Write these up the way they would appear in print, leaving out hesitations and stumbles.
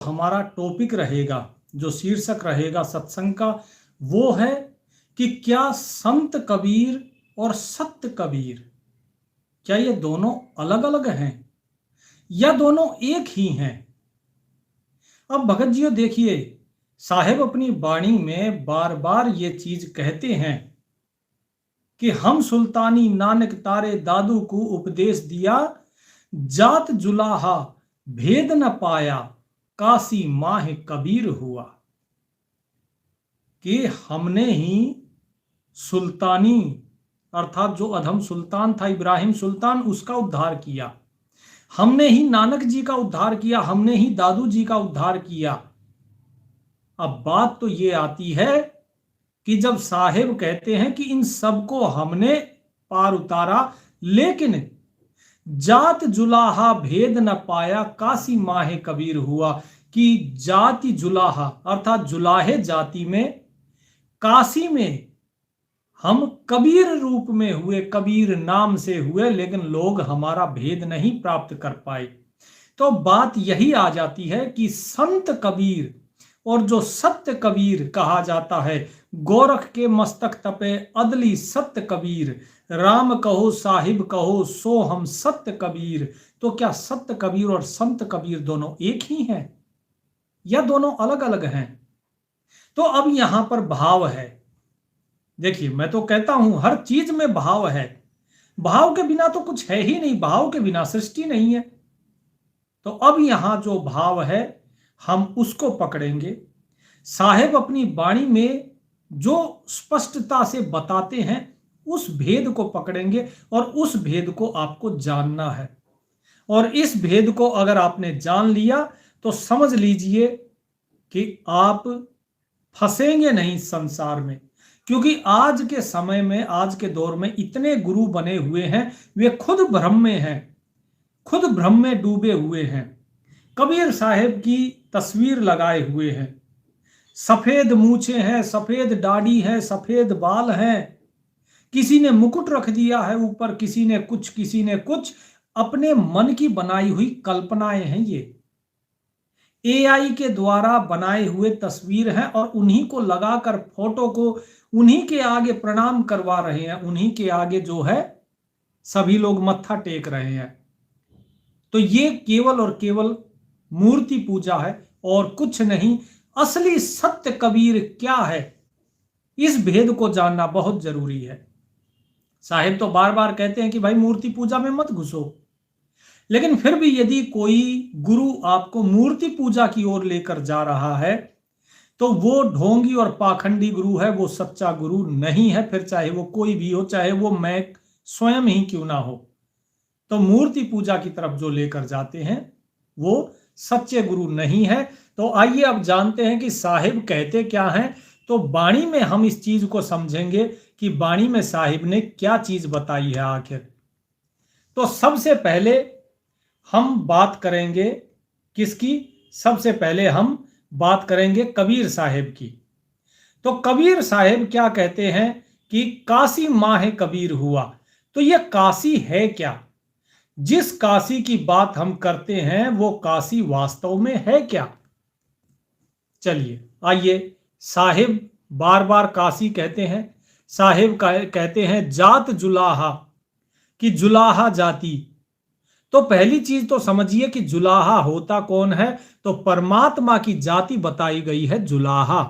हमारा टॉपिक रहेगा, जो शीर्षक रहेगा सत्संग का, वो है कि क्या संत कबीर और सत्य कबीर, क्या ये दोनों अलग अलग हैं या दोनों एक ही हैं। अब भगत जी देखिए, साहेब अपनी वाणी में बार बार ये चीज कहते हैं कि हम सुल्तानी नानक तारे दादू को उपदेश दिया, जात जुलाहा भेद न पाया, काशी माह कबीर हुआ। कि हमने ही सुल्तानी अर्थात जो अधम सुल्तान था इब्राहिम सुल्तान, उसका उद्धार किया, हमने ही नानक जी का उद्धार किया, हमने ही दादू जी का उद्धार किया। अब बात तो ये आती है कि जब साहेब कहते हैं कि इन सबको हमने पार उतारा, लेकिन जात जुलाहा भेद न पाया, काशी माहे कबीर हुआ। कि जाति जुलाहा अर्थात जुलाहे जाति में, काशी में हम कबीर रूप में हुए, कबीर नाम से हुए, लेकिन लोग हमारा भेद नहीं प्राप्त कर पाए। तो बात यही आ जाती है कि संत कबीर और जो सत्य कबीर कहा जाता है, गोरख के मस्तक तपे अदली सत्य कबीर, राम कहो साहिब कहो सो हम सत्य कबीर। तो क्या सत्य कबीर और संत कबीर दोनों एक ही हैं या दोनों अलग अलग हैं? तो अब यहां पर भाव है। देखिए, मैं तो कहता हूं हर चीज में भाव है, भाव के बिना तो कुछ है ही नहीं, भाव के बिना सृष्टि नहीं है। तो अब यहां जो भाव है हम उसको पकड़ेंगे। साहेब अपनी वाणी में जो स्पष्टता से बताते हैं उस भेद को पकड़ेंगे, और उस भेद को आपको जानना है। और इस भेद को अगर आपने जान लिया तो समझ लीजिए कि आप फंसेंगे नहीं संसार में। क्योंकि आज के समय में, आज के दौर में इतने गुरु बने हुए हैं, वे खुद भ्रम में हैं, खुद भ्रम में डूबे हुए हैं। कबीर साहेब की तस्वीर लगाए हुए हैं, सफेद मूछें हैं, सफेद दाढ़ी है, सफेद बाल हैं, किसी ने मुकुट रख दिया है ऊपर, किसी ने कुछ, किसी ने कुछ, अपने मन की बनाई हुई कल्पनाएं हैं। ये एआई के द्वारा बनाए हुए तस्वीर हैं, और उन्हीं को लगाकर फोटो को उन्हीं के आगे प्रणाम करवा रहे हैं, उन्हीं के आगे जो है सभी लोग मत्था टेक रहे हैं। तो ये केवल और केवल मूर्ति पूजा है और कुछ नहीं। असली सत्य कबीर क्या है, इस भेद को जानना बहुत जरूरी है। साहिब तो बार बार कहते हैं कि भाई मूर्ति पूजा में मत घुसो, लेकिन फिर भी यदि कोई गुरु आपको मूर्ति पूजा की ओर लेकर जा रहा है तो वो ढोंगी और पाखंडी गुरु है, वो सच्चा गुरु नहीं है। फिर चाहे वो कोई भी हो, चाहे वो मैं स्वयं ही क्यों ना हो। तो मूर्ति पूजा की तरफ जो लेकर जाते हैं वो सच्चे गुरु नहीं है। तो आइए अब जानते हैं कि साहिब कहते क्या हैं। तो वाणी में हम इस चीज को समझेंगे कि वाणी में साहिब ने क्या चीज बताई है आखिर। तो सबसे पहले हम बात करेंगे किसकी? सबसे पहले हम बात करेंगे कबीर साहेब की। तो कबीर साहेब क्या कहते हैं कि काशी माह कबीर हुआ। तो यह काशी है क्या? जिस काशी की बात हम करते हैं वो काशी वास्तव में है क्या? चलिए आइए, साहिब बार बार काशी कहते हैं। साहिब कहते हैं जात जुलाहा, कि जुलाहा जाति। तो पहली चीज तो समझिए कि जुलाहा होता कौन है। तो परमात्मा की जाति बताई गई है जुलाहा।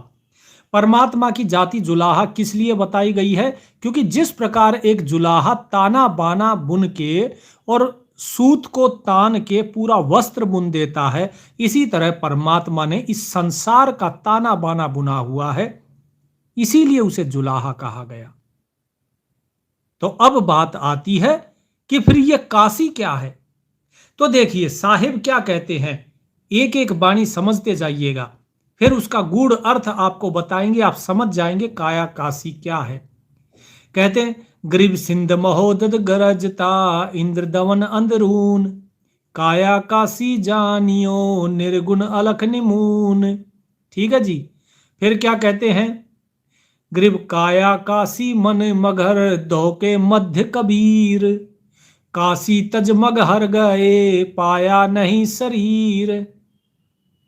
परमात्मा की जाति जुलाहा किस लिए बताई गई है? क्योंकि जिस प्रकार एक जुलाहा ताना बाना बुन के और सूत को तान के पूरा वस्त्र बुन देता है, इसी तरह परमात्मा ने इस संसार का ताना बाना बुना हुआ है, इसीलिए उसे जुलाहा कहा गया। तो अब बात आती है कि फिर यह काशी क्या है। तो देखिए साहिब क्या कहते हैं, एक एक बाणी समझते जाइएगा, फिर उसका गूढ़ अर्थ आपको बताएंगे, आप समझ जाएंगे काया काशी क्या है। कहते हैं ग्रीव सिंध महोदद गरजता, इंद्र दवन अंदरून, काया काशी जानियो निर्गुण अलख निमून। ठीक है जी। फिर क्या कहते हैं, ग्रीव काया काशी मन मगर धोके मध्य कबीर, काशी तज मग हर गए पाया नहीं शरीर।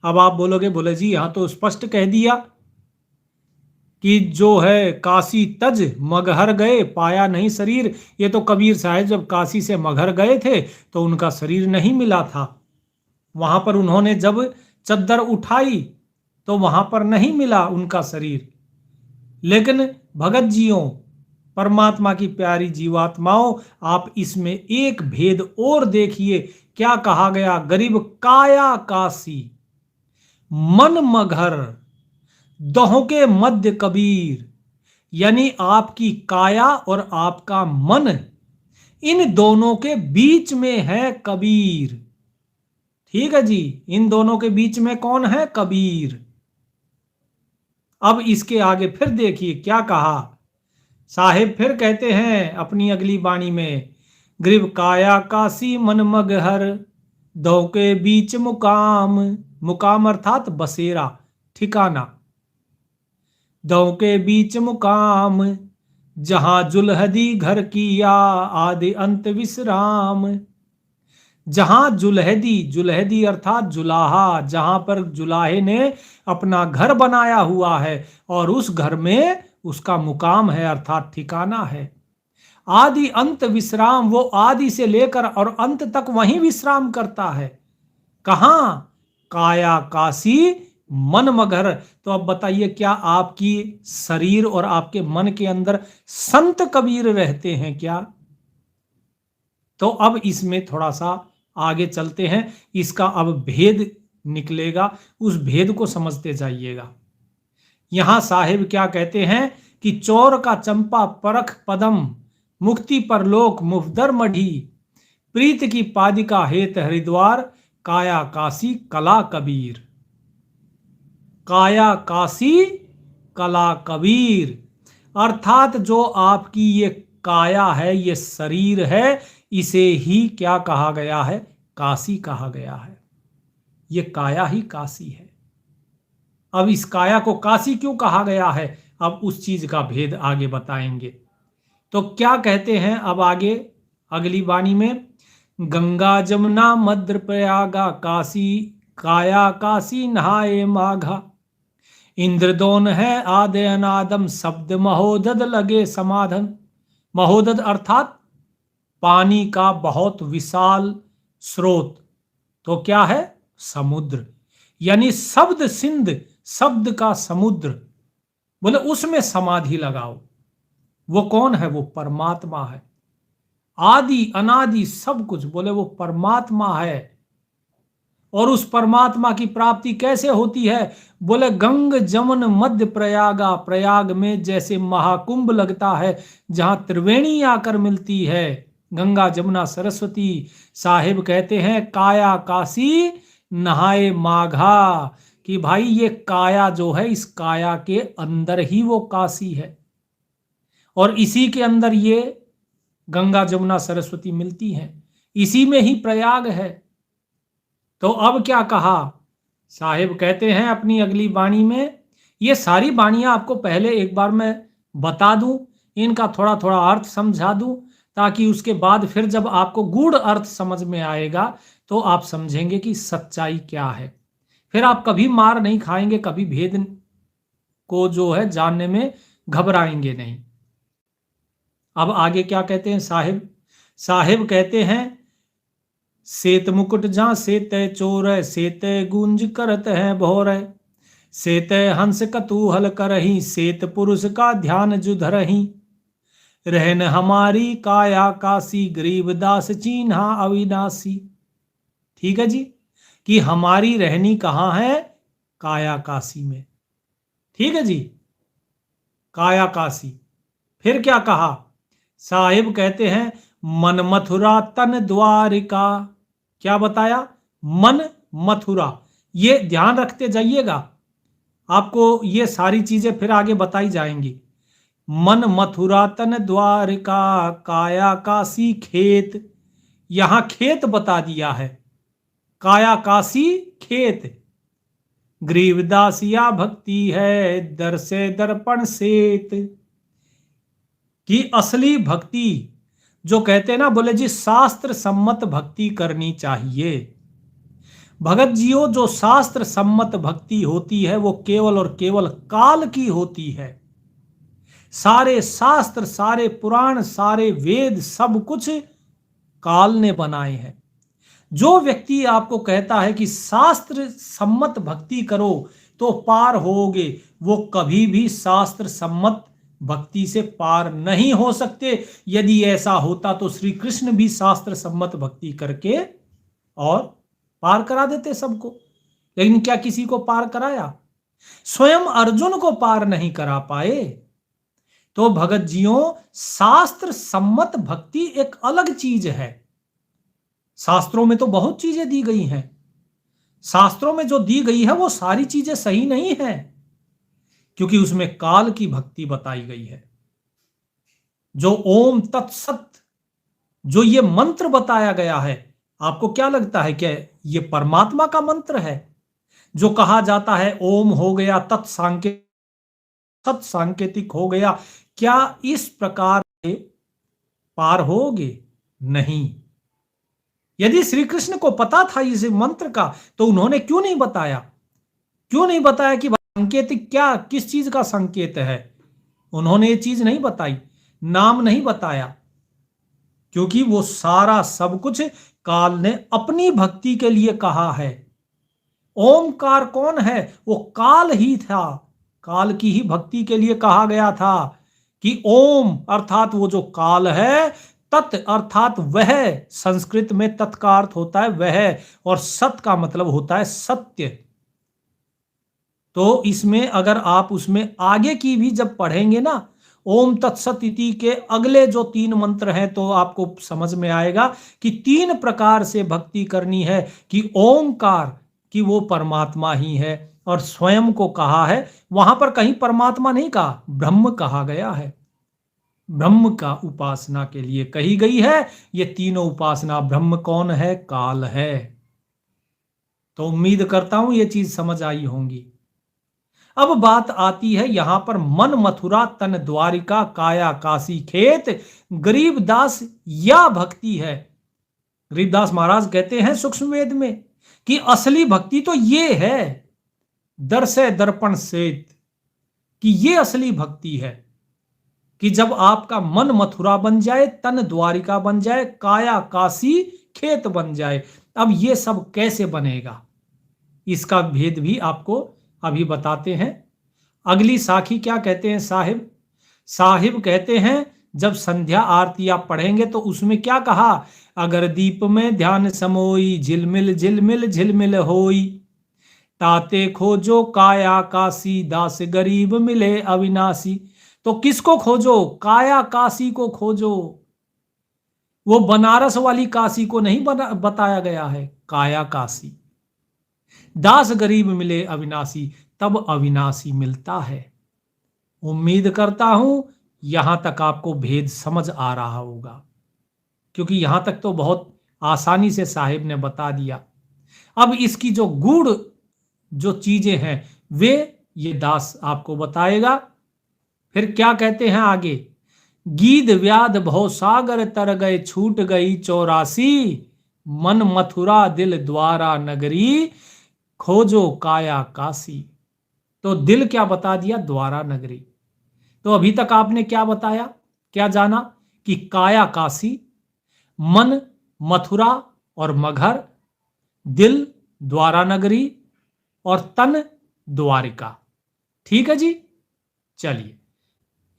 अब आप बोलोगे, बोले जी यहां तो स्पष्ट कह दिया कि जो है काशी तज मगहर गए पाया नहीं शरीर। ये तो कबीर साहब जब काशी से मगहर गए थे तो उनका शरीर नहीं मिला था। वहां पर उन्होंने जब चद्दर उठाई तो वहां पर नहीं मिला उनका शरीर। लेकिन भगत जियों, परमात्मा की प्यारी जीवात्माओं, आप इसमें एक भेद और देखिए। क्या कहा गया? गरीब काया काशी मन मगहर दोहों के मध्य कबीर। यानी आपकी काया और आपका मन, इन दोनों के बीच में है कबीर। ठीक है जी, इन दोनों के बीच में कौन है? कबीर। अब इसके आगे फिर देखिए क्या कहा साहेब। फिर कहते हैं अपनी अगली वाणी में, ग्रीव काया काशी मन मगहर दो के बीच मुकाम। मुकाम अर्थात बसेरा, ठिकाना। दो के बीच मुकाम जहां जुलहदी घर किया आदि अंत विश्राम। जहां जुलहदी, जुलहदी अर्थात जुलाहा, जहां पर जुलाहे ने अपना घर बनाया हुआ है और उस घर में उसका मुकाम है अर्थात ठिकाना है। आदि अंत विश्राम, वो आदि से लेकर और अंत तक वहीं विश्राम करता है। कहां? काया काशी मन मगहर। तो अब बताइए, क्या आपकी शरीर और आपके मन के अंदर संत कबीर रहते हैं क्या? तो अब इसमें थोड़ा सा आगे चलते हैं, इसका अब भेद निकलेगा, उस भेद को समझते जाइएगा। यहां साहिब क्या कहते हैं कि चौर का चंपा परख पदम मुक्ति परलोक मुफदर मढ़ी प्रीत की पादिका हेत हरिद्वार काया काशी कला कबीर। काया काशी कला कबीर अर्थात जो आपकी ये काया है, ये शरीर है, इसे ही क्या कहा गया है? काशी कहा गया है। ये काया ही काशी है। अब इस काया को काशी क्यों कहा गया है, अब उस चीज का भेद आगे बताएंगे। तो क्या कहते हैं अब आगे अगली वाणी में, गंगा जमुना मध्य प्रयागा काशी काया काशी नहाए माघा। इंद्रदोन है आदे अनादम शब्द महोदध लगे समाधन। महोदध अर्थात पानी का बहुत विशाल स्रोत। तो क्या है? समुद्र। यानी शब्द सिंध, शब्द का समुद्र। बोले उसमें समाधि लगाओ। वो कौन है? वो परमात्मा है। आदि अनादि सब कुछ, बोले वो परमात्मा है। और उस परमात्मा की प्राप्ति कैसे होती है? बोले गंग जमुन मध्य प्रयागा। प्रयाग में जैसे महाकुंभ लगता है, जहां त्रिवेणी आकर मिलती है, गंगा जमुना सरस्वती। साहिब कहते हैं काया काशी नहाए माघा, कि भाई ये काया जो है, इस काया के अंदर ही वो काशी है और इसी के अंदर ये गंगा जमुना सरस्वती मिलती हैं, इसी में ही प्रयाग है। तो अब क्या कहा साहिब? कहते हैं अपनी अगली वाणी में, ये सारी वाणियां आपको पहले एक बार मैं बता दूं, इनका थोड़ा थोड़ा अर्थ समझा दूं, ताकि उसके बाद फिर जब आपको गूढ़ अर्थ समझ में आएगा तो आप समझेंगे कि सच्चाई क्या है। फिर आप कभी मार नहीं खाएंगे, कभी भेद को जो है जानने में घबराएंगे नहीं। अब आगे क्या कहते हैं साहिब? साहिब कहते हैं, सेत मुकुट जहां सेत चोर सेत गुंज करत है भोर। सेत हंस कतूहल करही सेत पुरुष का ध्यान जुधरही। रहन हमारी काया काशी गरीबदास चीन्हा अविनाशी। ठीक है जी, कि हमारी रहनी कहाँ है? काया काशी में। ठीक है जी, काया काशी। फिर क्या कहा साहिब? कहते हैं मन मथुरा तन द्वारिका। क्या बताया? मन मथुरा। ये ध्यान रखते जाइएगा, आपको ये सारी चीजें फिर आगे बताई जाएंगी। मन मथुरा तन द्वारिका काया काशी खेत। यहां खेत बता दिया है, काया काशी खेत। ग्रीवदासिया भक्ति है दर से दर्पण सेत। कि असली भक्ति जो कहते हैं ना, बोले जी शास्त्र सम्मत भक्ति करनी चाहिए। भगत जियो, जो शास्त्र सम्मत भक्ति होती है वो केवल और केवल काल की होती है। सारे शास्त्र, सारे पुराण, सारे वेद, सब कुछ काल ने बनाए हैं। जो व्यक्ति आपको कहता है कि शास्त्र सम्मत भक्ति करो तो पार होगे, वो कभी भी शास्त्र सम्मत भक्ति से पार नहीं हो सकते। यदि ऐसा होता तो श्री कृष्ण भी शास्त्र सम्मत भक्ति करके और पार करा देते सबको, लेकिन क्या किसी को पार कराया? स्वयं अर्जुन को पार नहीं करा पाए। तो भगत जियों, शास्त्र सम्मत भक्ति एक अलग चीज है। शास्त्रों में तो बहुत चीजें दी गई हैं, शास्त्रों में जो दी गई है वो सारी चीजें सही नहीं है, क्योंकि उसमें काल की भक्ति बताई गई है। जो ओम तत्सत, जो ये मंत्र बताया गया है, आपको क्या लगता है कि ये परमात्मा का मंत्र है? जो कहा जाता है ओम हो गया सत सांकेतिक हो गया, क्या इस प्रकार से पार होगे? नहीं। यदि श्री कृष्ण को पता था इस मंत्र का तो उन्होंने क्यों नहीं बताया? क्यों नहीं बताया कि सांकेतिक क्या, किस चीज का संकेत है? उन्होंने ये चीज नहीं बताई, नाम नहीं बताया, क्योंकि वो सारा सब कुछ काल ने अपनी भक्ति के लिए कहा है। ओमकार कौन है? वो काल ही था, काल की ही भक्ति के लिए कहा गया था कि ओम अर्थात वो जो काल है, तत् अर्थात वह, संस्कृत में तत् का अर्थ होता है वह, और सत का मतलब होता है सत्य। तो इसमें अगर आप उसमें आगे की भी जब पढ़ेंगे ना, ओम तत्सत इति के अगले जो 3 मंत्र हैं, तो आपको समझ में आएगा कि 3 प्रकार से भक्ति करनी है। कि ओमकार, कि वो परमात्मा ही है, और स्वयं को कहा है, वहां पर कहीं परमात्मा नहीं कहा, ब्रह्म कहा गया है, ब्रह्म का उपासना के लिए कही गई है। ये तीनों उपासना, ब्रह्म कौन है? काल है। तो उम्मीद करता हूं ये चीज समझ आई होंगी। अब बात आती है यहां पर मन मथुरा तन द्वारिका काया काशी खेत, गरीबदास या भक्ति है। गरीबदास महाराज कहते हैं सूक्ष्म वेद में कि असली भक्ति तो ये है, दर्शे दर्पण सेत, कि ये असली भक्ति है कि जब आपका मन मथुरा बन जाए, तन द्वारिका बन जाए, काया काशी खेत बन जाए। अब ये सब कैसे बनेगा, इसका भेद भी आपको अभी बताते हैं। अगली साखी क्या कहते हैं साहिब? साहिब कहते हैं जब संध्या आरती आप पढ़ेंगे तो उसमें क्या कहा? अगर दीप में ध्यान समोई, झिलमिल झिलमिल झिलमिल होई, ताते खोजो काया काशी, दास गरीब मिले अविनाशी। तो किसको खोजो? काया काशी को खोजो। वो बनारस वाली काशी को नहीं बताया गया है, काया काशी। दास गरीब मिले अविनाशी, तब अविनाशी मिलता है। उम्मीद करता हूं यहां तक आपको भेद समझ आ रहा होगा, क्योंकि यहां तक तो बहुत आसानी से साहिब ने बता दिया। अब इसकी जो गूढ़ जो चीजें हैं वे ये दास आपको बताएगा। फिर क्या कहते हैं आगे? गीद व्याध भव सागर तर गए, छूट गई 84, मन मथुरा दिल द्वारा नगरी, खोजो काया काशी। तो दिल क्या बता दिया? द्वारा नगरी। तो अभी तक आपने क्या बताया, क्या जाना? कि काया काशी, मन मथुरा और मगहर, दिल द्वारा नगरी और तन द्वारिका। ठीक है जी, चलिए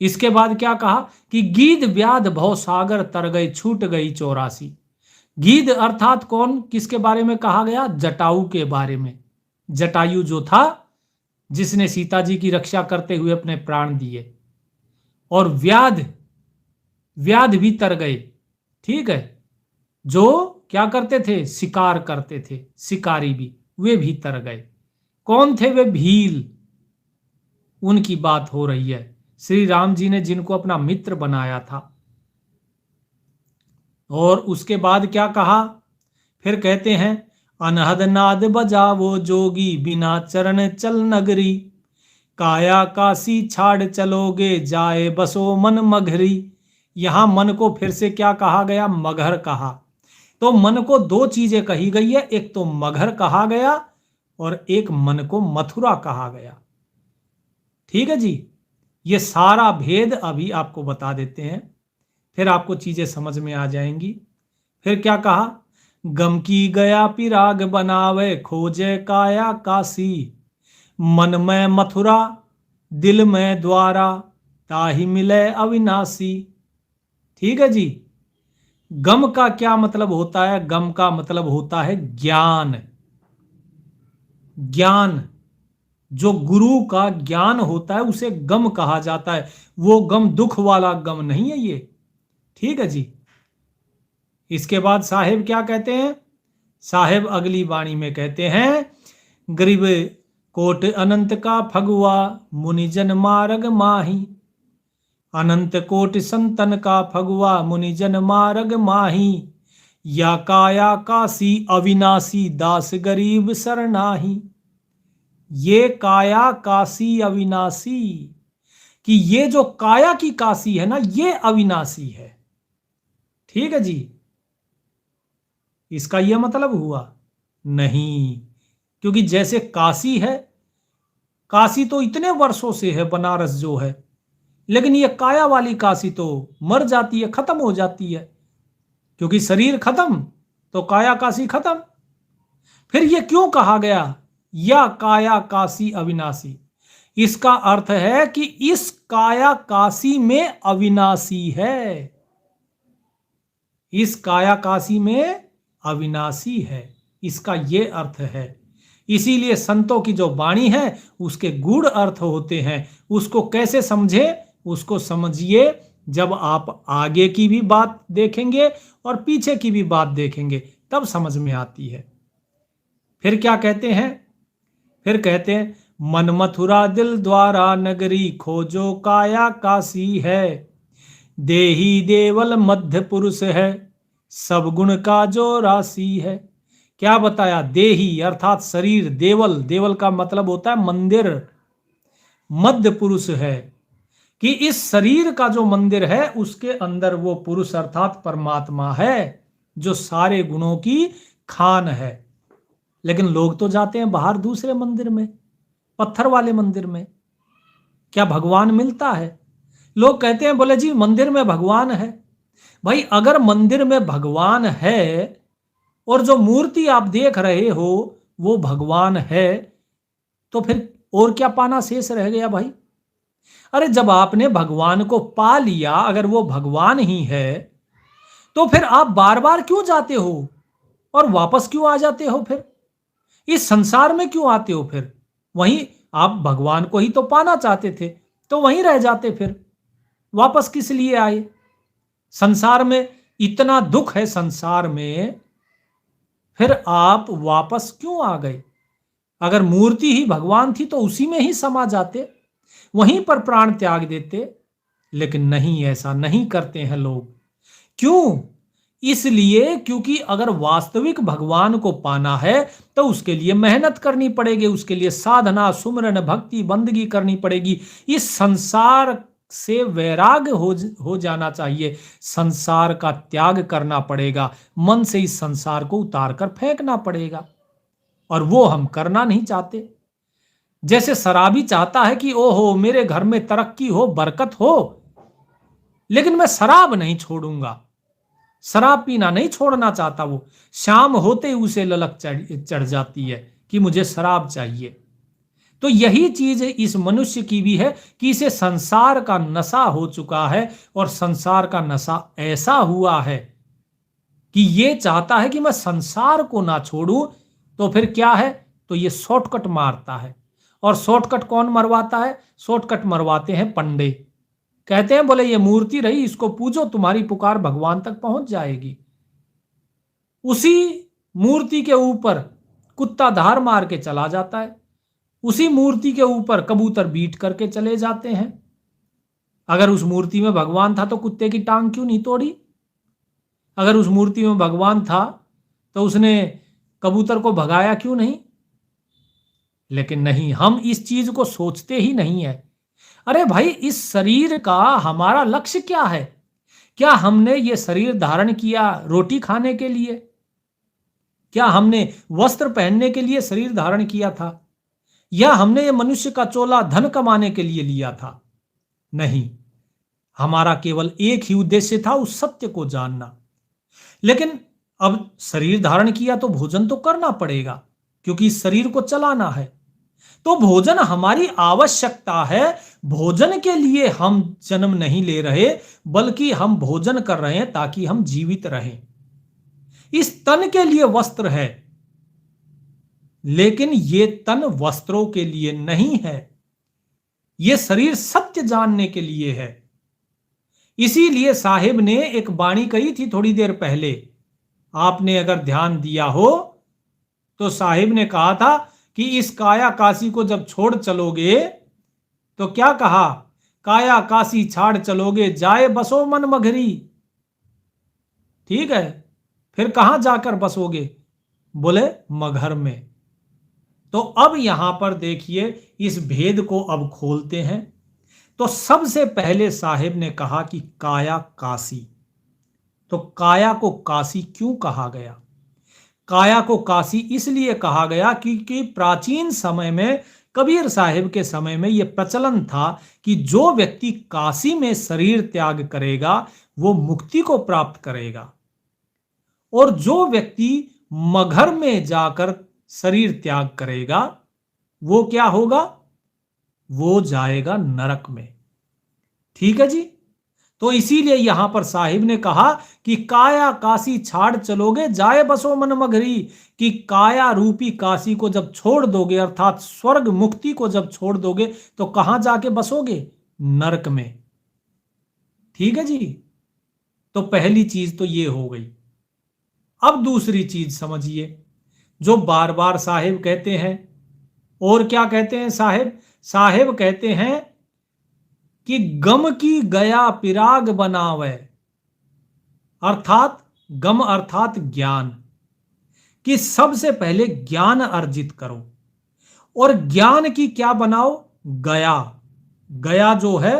इसके बाद क्या कहा? कि गीद व्याध भव सागर तर गए, छूट गई 84। गीद अर्थात कौन, किसके बारे में कहा गया? जटायु के बारे में। जटायु जो था जिसने सीता जी की रक्षा करते हुए अपने प्राण दिए, और व्याध, व्याध भी तर गए। ठीक है, जो क्या करते थे? शिकार करते थे, शिकारी भी, वे भी तर गए। कौन थे वे? भील, उनकी बात हो रही है। श्री राम जी ने जिनको अपना मित्र बनाया था। और उसके बाद क्या कहा? फिर कहते हैं अनहद नाद बजावो जोगी, बिना चरण चल नगरी, काया काशी छाड़ चलोगे, जाए बसो मन मगहरी। यहां मन को फिर से क्या कहा गया? मगहर कहा। तो मन को दो चीजें कही गई है, एक तो मगहर कहा गया और एक मन को मथुरा कहा गया। ठीक है जी, ये सारा भेद अभी आपको बता देते हैं, फिर आपको चीजें समझ में आ जाएंगी। फिर क्या कहा, गम की गया पिराग बनावे खोजे काया काशी, मन में मथुरा दिल में द्वारा ताहि मिले अविनाशी। ठीक है जी, गम का क्या मतलब होता है? गम का मतलब होता है ज्ञान। ज्ञान, जो गुरु का ज्ञान होता है उसे गम कहा जाता है। वो गम दुख वाला गम नहीं है ये। ठीक है जी, इसके बाद साहेब क्या कहते हैं? साहेब अगली वाणी में कहते हैं, गरीब कोट अनंत का फगुआ मुनिजन मारग माही, अनंत कोट संतन का फगुआ मुनिजन मारग माही, या काया काशी अविनाशी दास गरीब सरनाही। ये काया काशी अविनाशी, कि ये जो काया की काशी है ना, ये अविनाशी है। ठीक है जी, इसका यह मतलब हुआ नहीं, क्योंकि जैसे काशी है, काशी तो इतने वर्षों से है बनारस जो है, लेकिन ये काया वाली काशी तो मर जाती है, खत्म हो जाती है, क्योंकि शरीर खत्म तो काया काशी खत्म। फिर ये क्यों कहा गया या काया काशी अविनाशी? इसका अर्थ है कि इस काया काशी में अविनाशी है, इस काया काशी में अविनाशी है, इसका ये अर्थ है। इसीलिए संतों की जो वाणी है उसके गूढ़ अर्थ होते हैं। उसको कैसे समझे? उसको समझिए जब आप आगे की भी बात देखेंगे और पीछे की भी बात देखेंगे, तब समझ में आती है। फिर क्या कहते हैं? फिर कहते हैं, मन मथुरा दिल द्वारा नगरी खोजो काया काशी है, देही देवल मध्य पुरुष है सब गुण का जो राशि है। क्या बताया? देही अर्थात शरीर, देवल, देवल का मतलब होता है मंदिर, मध्य पुरुष है, कि इस शरीर का जो मंदिर है उसके अंदर वो पुरुष अर्थात परमात्मा है जो सारे गुणों की खान है। लेकिन लोग तो जाते हैं बाहर दूसरे मंदिर में, पत्थर वाले मंदिर में। क्या भगवान मिलता है? लोग कहते हैं, बोले जी मंदिर में भगवान है। भाई अगर मंदिर में भगवान है और जो मूर्ति आप देख रहे हो वो भगवान है, तो फिर और क्या पाना शेष रह गया भाई? अरे जब आपने भगवान को पा लिया, अगर वो भगवान ही है, तो फिर आप बार बार क्यों जाते हो और वापस क्यों आ जाते हो? फिर इस संसार में क्यों आते हो? फिर वहीं आप भगवान को ही तो पाना चाहते थे, तो वहीं रह जाते, फिर वापस किस लिए आए? संसार में इतना दुख है, संसार में फिर आप वापस क्यों आ गए? अगर मूर्ति ही भगवान थी तो उसी में ही समा जाते, वहीं पर प्राण त्याग देते। लेकिन नहीं, ऐसा नहीं करते हैं लोग। क्यों? इसलिए क्योंकि अगर वास्तविक भगवान को पाना है तो उसके लिए मेहनत करनी पड़ेगी, उसके लिए साधना, सुमरन, भक्ति, बंदगी करनी पड़ेगी। इस संसार से वैराग्य हो जाना चाहिए, संसार का त्याग करना पड़ेगा, मन से इस संसार को उतार कर फेंकना पड़ेगा, और वो हम करना नहीं चाहते। जैसे शराबी चाहता है कि ओहो मेरे घर में तरक्की हो, बरकत हो, लेकिन मैं शराब नहीं छोड़ूंगा, शराब पीना नहीं छोड़ना चाहता। वो शाम होते ही उसे ललक चढ़ जाती है कि मुझे शराब चाहिए। तो यही चीज इस मनुष्य की भी है कि इसे संसार का नशा हो चुका है, और संसार का नशा ऐसा हुआ है कि ये चाहता है कि मैं संसार को ना छोड़ूं। तो फिर क्या है? तो ये शॉर्टकट मारता है। और शॉर्टकट कौन मरवाता है? शॉर्टकट मरवाते हैं पंडे। कहते हैं, बोले ये मूर्ति रही, इसको पूजो, तुम्हारी पुकार भगवान तक पहुंच जाएगी। उसी मूर्ति के ऊपर कुत्ता धार मार के चला जाता है, उसी मूर्ति के ऊपर कबूतर बीट करके चले जाते हैं। अगर उस मूर्ति में भगवान था तो कुत्ते की टांग क्यों नहीं तोड़ी? अगर उस मूर्ति में भगवान था तो उसने कबूतर को भगाया क्यों नहीं? लेकिन नहीं, हम इस चीज को सोचते ही नहीं है। अरे भाई, इस शरीर का हमारा लक्ष्य क्या है? क्या हमने ये शरीर धारण किया रोटी खाने के लिए? क्या हमने वस्त्र पहनने के लिए शरीर धारण किया था, या हमने ये मनुष्य का चोला धन कमाने के लिए लिया था? नहीं, हमारा केवल एक ही उद्देश्य था, उस सत्य को जानना। लेकिन अब शरीर धारण किया तो भोजन तो करना पड़ेगा, क्योंकि इस शरीर को चलाना है। तो भोजन हमारी आवश्यकता है। भोजन के लिए हम जन्म नहीं ले रहे, बल्कि हम भोजन कर रहे हैं ताकि हम जीवित रहें। इस तन के लिए वस्त्र है, लेकिन ये तन वस्त्रों के लिए नहीं है। ये शरीर सत्य जानने के लिए है। इसीलिए साहिब ने एक वाणी कही थी थोड़ी देर पहले, आपने अगर ध्यान दिया हो तो साहिब ने कहा था कि इस काया काशी को जब छोड़ चलोगे, तो क्या कहा? काया काशी छाड़ चलोगे, जाए बसो मन मघरी। ठीक है, फिर कहां जाकर बसोगे? बोले मगहर में। तो अब यहां पर देखिए, इस भेद को अब खोलते हैं। तो सबसे पहले साहिब ने कहा कि काया काशी। तो काया को काशी क्यों कहा गया? काया को काशी इसलिए कहा गया क्योंकि प्राचीन समय में, कबीर साहिब के समय में यह प्रचलन था कि जो व्यक्ति काशी में शरीर त्याग करेगा वो मुक्ति को प्राप्त करेगा, और जो व्यक्ति मगहर में जाकर शरीर त्याग करेगा वो क्या होगा? वो जाएगा नरक में। ठीक है जी। तो इसीलिए यहां पर साहिब ने कहा कि काया काशी छाड़ चलोगे, जाए बसो मन मगरी, कि काया रूपी काशी को जब छोड़ दोगे, अर्थात स्वर्ग मुक्ति को जब छोड़ दोगे, तो कहां जाके बसोगे? नरक में। ठीक है जी। तो पहली चीज तो ये हो गई। अब दूसरी चीज समझिए, जो बार बार साहिब कहते हैं। और क्या कहते हैं साहिब? साहिब कहते हैं कि गम की गया पिराग बनावे, अर्थात गम अर्थात ज्ञान, कि सबसे पहले ज्ञान अर्जित करो। और ज्ञान की क्या बनाओ? गया। गया जो है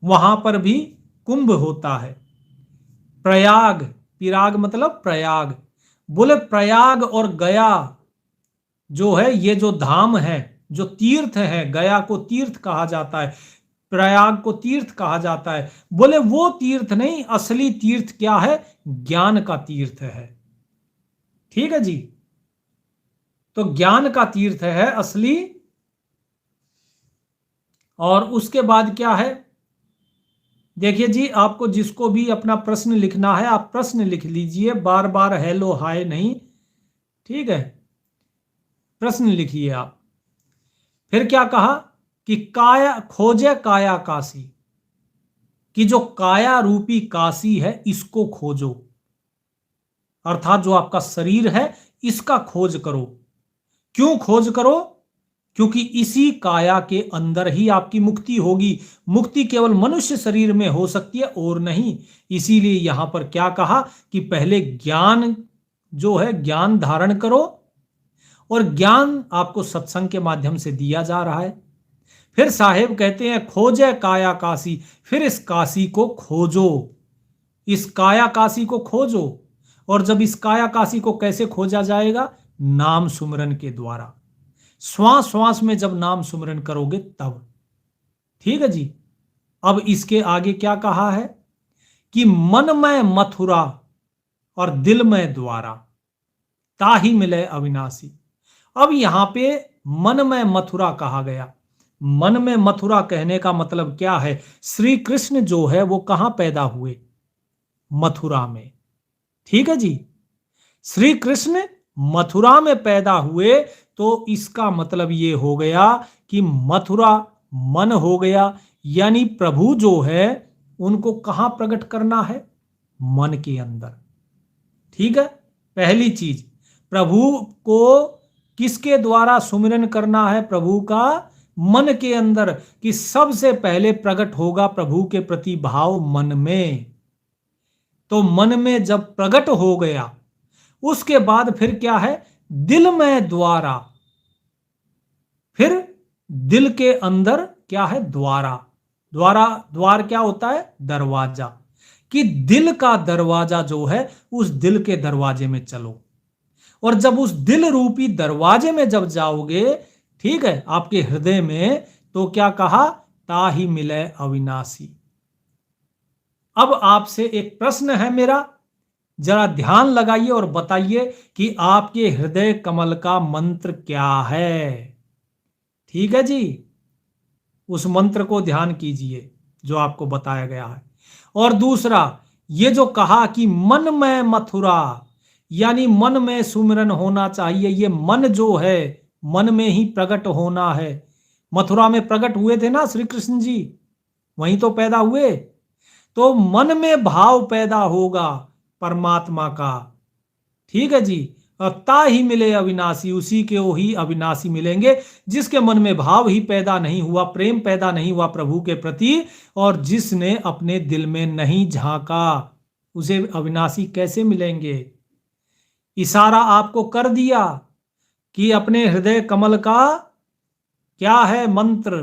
वहां पर भी कुंभ होता है। प्रयाग, पिराग मतलब प्रयाग। बोले प्रयाग और गया जो है, ये जो धाम है, जो तीर्थ है, गया को तीर्थ कहा जाता है, प्रयाग को तीर्थ कहा जाता है। बोले वो तीर्थ नहीं, असली तीर्थ क्या है? ज्ञान का तीर्थ है। ठीक है जी। तो ज्ञान का तीर्थ है असली। और उसके बाद क्या है? देखिए जी, आपको जिसको भी अपना प्रश्न लिखना है आप प्रश्न लिख लीजिए, बार बार हेलो हाय नहीं। ठीक है, प्रश्न लिखिए आप। फिर क्या कहा कि काया खोजे काया काशी, कि जो काया रूपी काशी है इसको खोजो, अर्थात जो आपका शरीर है इसका खोज करो। क्यों खोज करो? क्योंकि इसी काया के अंदर ही आपकी मुक्ति होगी। मुक्ति केवल मनुष्य शरीर में हो सकती है और नहीं। इसीलिए यहां पर क्या कहा कि पहले ज्ञान जो है ज्ञान धारण करो, और ज्ञान आपको सत्संग के माध्यम से दिया जा रहा है। फिर साहेब कहते हैं खोजे काया काशी, फिर इस काशी को खोजो, इस काया काशी को खोजो। और जब इस काया काशी को कैसे खोजा जाएगा? नाम सुमरन के द्वारा। श्वास श्वास में जब नाम सुमरन करोगे तब। ठीक है जी। अब इसके आगे क्या कहा है कि मन में मथुरा और दिल में द्वारा, ताही मिले अविनाशी। अब यहां पे मन में मथुरा कहा गया। मन में मथुरा कहने का मतलब क्या है? श्री कृष्ण जो है वो कहां पैदा हुए? मथुरा में। ठीक है जी। श्री कृष्ण मथुरा में पैदा हुए, तो इसका मतलब ये हो गया कि मथुरा मन हो गया, यानी प्रभु जो है उनको कहां प्रकट करना है? मन के अंदर। ठीक है, पहली चीज प्रभु को किसके द्वारा सुमिरन करना है? प्रभु का मन के अंदर, कि सबसे पहले प्रकट होगा प्रभु के प्रति भाव मन में। तो मन में जब प्रकट हो गया, उसके बाद फिर क्या है? दिल में द्वारा। फिर दिल के अंदर क्या है? द्वारा। द्वारा, द्वार क्या होता है? दरवाजा। कि दिल का दरवाजा जो है उस दिल के दरवाजे में चलो। और जब उस दिल रूपी दरवाजे में जब जाओगे, ठीक है, आपके हृदय में, तो क्या कहा, ताहि मिले अविनाशी। अब आपसे एक प्रश्न है मेरा, जरा ध्यान लगाइए और बताइए कि आपके हृदय कमल का मंत्र क्या है। ठीक है जी, उस मंत्र को ध्यान कीजिए जो आपको बताया गया है। और दूसरा, ये जो कहा कि मन में मथुरा, यानी मन में सुमिरन होना चाहिए, ये मन जो है मन में ही प्रकट होना है। मथुरा में प्रकट हुए थे ना श्री कृष्ण जी, वहीं तो पैदा हुए, तो मन में भाव पैदा होगा परमात्मा का। ठीक है जी, ता ही मिले अविनाशी, उसी के वो ही अविनाशी मिलेंगे जिसके मन में भाव ही पैदा नहीं हुआ, प्रेम पैदा नहीं हुआ प्रभु के प्रति, और जिसने अपने दिल में नहीं झांका, उसे अविनाशी कैसे मिलेंगे। इशारा आपको कर दिया कि अपने हृदय कमल का क्या है मंत्र।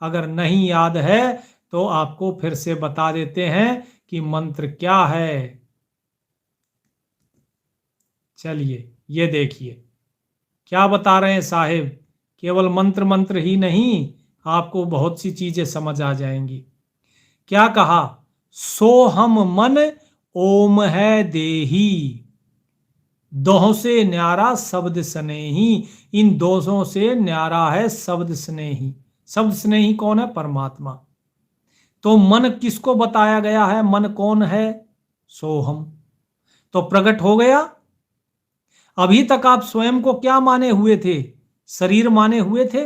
अगर नहीं याद है तो आपको फिर से बता देते हैं कि मंत्र क्या है। चलिए ये देखिए क्या बता रहे हैं साहिब, केवल मंत्र मंत्र ही नहीं, आपको बहुत सी चीजें समझ आ जाएंगी। क्या कहा, सोहम मन ओम है देही, दोहों से न्यारा शब्द स्नेही। इन दोषों से न्यारा है शब्द स्नेही। शब्द स्नेही कौन है, परमात्मा। तो मन किसको बताया गया है, मन कौन है, सोहम। तो प्रकट हो गया। अभी तक आप स्वयं को क्या माने हुए थे, शरीर माने हुए थे।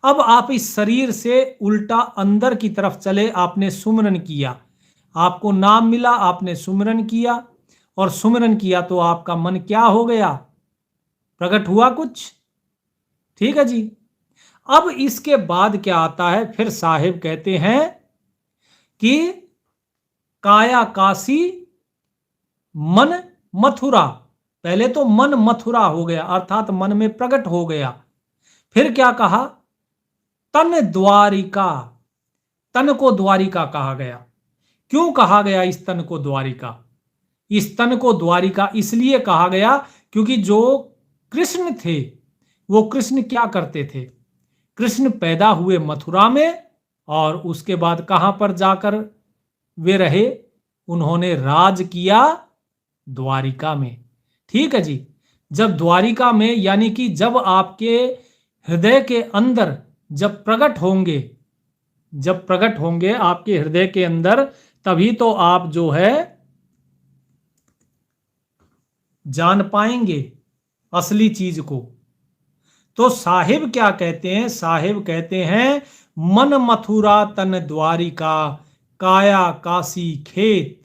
अब आप इस शरीर से उल्टा अंदर की तरफ चले, आपने सुमिरन किया, आपको नाम मिला, आपने सुमिरन किया, और सुमिरन किया तो आपका मन क्या हो गया, प्रकट हुआ कुछ। ठीक है जी। अब इसके बाद क्या आता है, फिर साहिब कहते हैं कि काया काशी मन मथुरा। पहले तो मन मथुरा हो गया, अर्थात मन में प्रकट हो गया। फिर क्या कहा, तन द्वारिका। तन को द्वारिका कहा गया। क्यों कहा गया इस तन को द्वारिका। इस तन को द्वारिका इसलिए कहा गया क्योंकि जो कृष्ण थे वो कृष्ण क्या करते थे, कृष्ण पैदा हुए मथुरा में, और उसके बाद कहां पर जाकर वे रहे, उन्होंने राज किया द्वारिका में। ठीक है जी। जब द्वारिका में, यानी कि जब आपके हृदय के अंदर जब प्रकट होंगे, जब प्रकट होंगे आपके हृदय के अंदर, तभी तो आप जो है जान पाएंगे असली चीज को। तो साहिब क्या कहते हैं, साहिब कहते हैं मन मथुरा तन द्वारिका, काया काशी खेत।